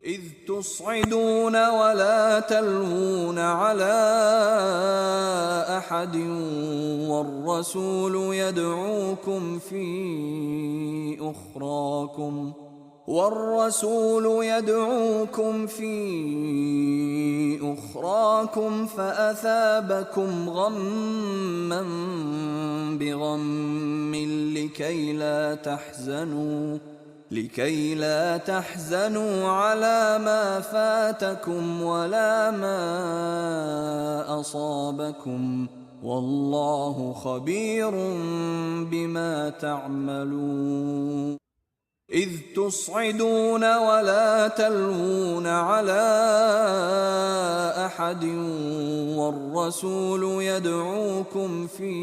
إذ تصعدون ولا تلوون على أحد والرسول يدعوكم في أخراكم فأثابكم غما بغم لكي لا تحزنوا على ما فاتكم ولا ما أصابكم والله خبير بما تعملون. إذ تصعدون ولا تلوون على أحد والرسول يدعوكم في